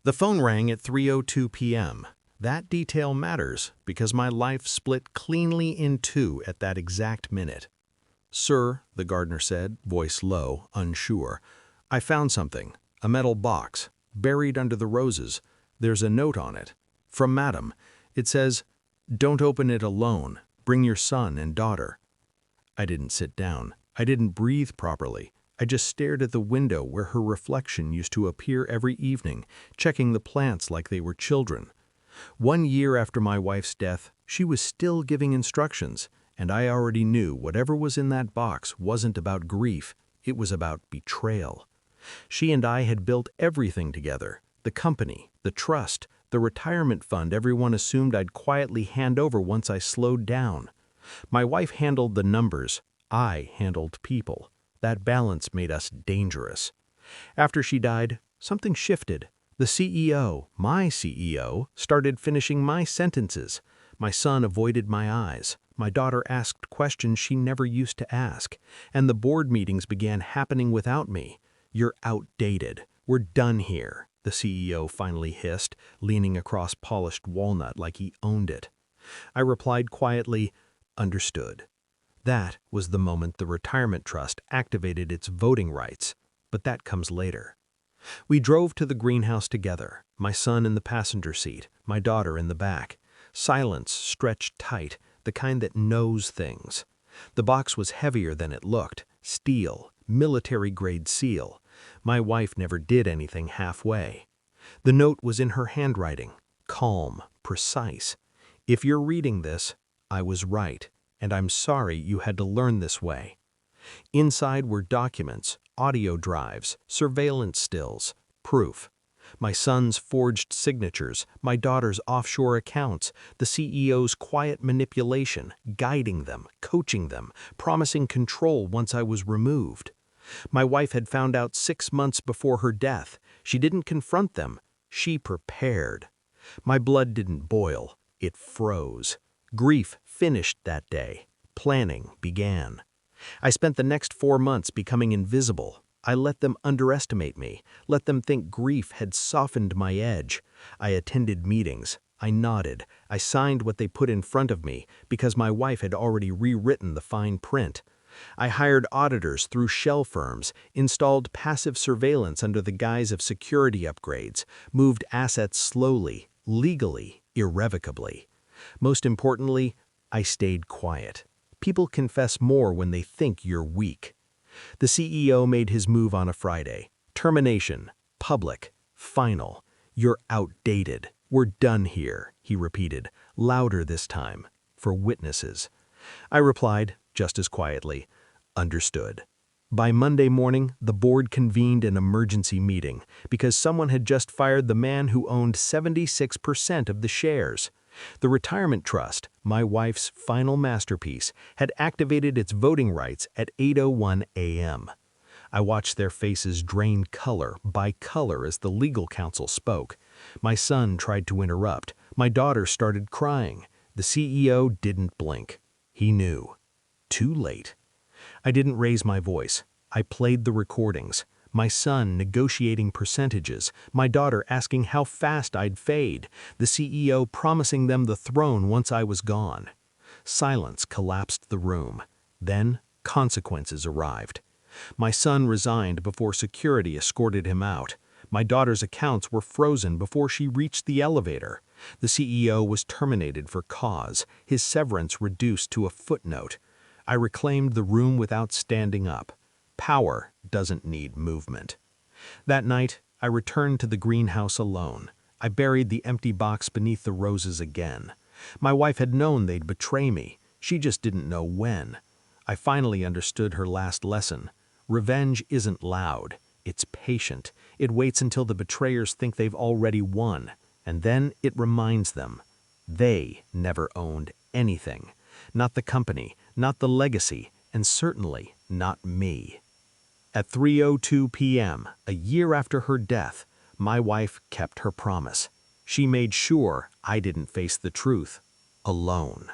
The phone rang at 3:02 p.m. That detail matters because my life split cleanly in two at that exact minute. "Sir," the gardener said, voice low, unsure, "I found something, a metal box, buried under the roses. There's a note on it. From Madam. It says, 'Don't open it alone. Bring your son and daughter.'" I didn't sit down. I didn't breathe properly. I just stared at the window where her reflection used to appear every evening, checking the plants like they were children. 1 year after my wife's death, she was still giving instructions, and I already knew whatever was in that box wasn't about grief, it was about betrayal. She and I had built everything together, the company, the trust, the retirement fund everyone assumed I'd quietly hand over once I slowed down. My wife handled the numbers, I handled people. That balance made us dangerous. After she died, something shifted. The CEO, my CEO, started finishing my sentences. My son avoided my eyes. My daughter asked questions she never used to ask. And the board meetings began happening without me. "You're outdated. We're done here," the CEO finally hissed, leaning across polished walnut like he owned it. I replied quietly, "Understood." That was the moment the retirement trust activated its voting rights, but that comes later. We drove to the greenhouse together, my son in the passenger seat, my daughter in the back. Silence stretched tight, the kind that knows things. The box was heavier than it looked, steel, military-grade seal. My wife never did anything halfway. The note was in her handwriting, calm, precise. "If you're reading this, I was right, and I'm sorry you had to learn this way." Inside were documents, audio drives, surveillance stills, proof. My son's forged signatures, my daughter's offshore accounts, the CEO's quiet manipulation, guiding them, coaching them, promising control once I was removed. My wife had found out 6 months before her death. She didn't confront them. She prepared. My blood didn't boil. It froze. Grief finished that day. Planning began. I spent the next 4 months becoming invisible. I let them underestimate me, let them think grief had softened my edge. I attended meetings. I nodded. I signed what they put in front of me because my wife had already rewritten the fine print. I hired auditors through shell firms, installed passive surveillance under the guise of security upgrades, moved assets slowly, legally, irrevocably. Most importantly, I stayed quiet. People confess more when they think you're weak. The CEO made his move on a Friday. Termination. Public. Final. "You're outdated. We're done here," he repeated, louder this time, for witnesses. I replied, just as quietly, "Understood." By Monday morning, the board convened an emergency meeting because someone had just fired the man who owned 76% of the shares. The retirement trust, my wife's final masterpiece, had activated its voting rights at 8:01 a.m. I watched their faces drain color by color as the legal counsel spoke. My son tried to interrupt. My daughter started crying. The CEO didn't blink. He knew. Too late. I didn't raise my voice. I played the recordings. My son negotiating percentages, my daughter asking how fast I'd fade, the CEO promising them the throne once I was gone. Silence collapsed the room. Then consequences arrived. My son resigned before security escorted him out. My daughter's accounts were frozen before she reached the elevator. The CEO was terminated for cause, his severance reduced to a footnote. I reclaimed the room without standing up. Power doesn't need movement. That night, I returned to the greenhouse alone. I buried the empty box beneath the roses again. My wife had known they'd betray me. She just didn't know when. I finally understood her last lesson. Revenge isn't loud. It's patient. It waits until the betrayers think they've already won. And then it reminds them. They never owned anything. Not the company, not the legacy, and certainly not me. At 3:02 p.m., a year after her death, my wife kept her promise. She made sure I didn't face the truth alone.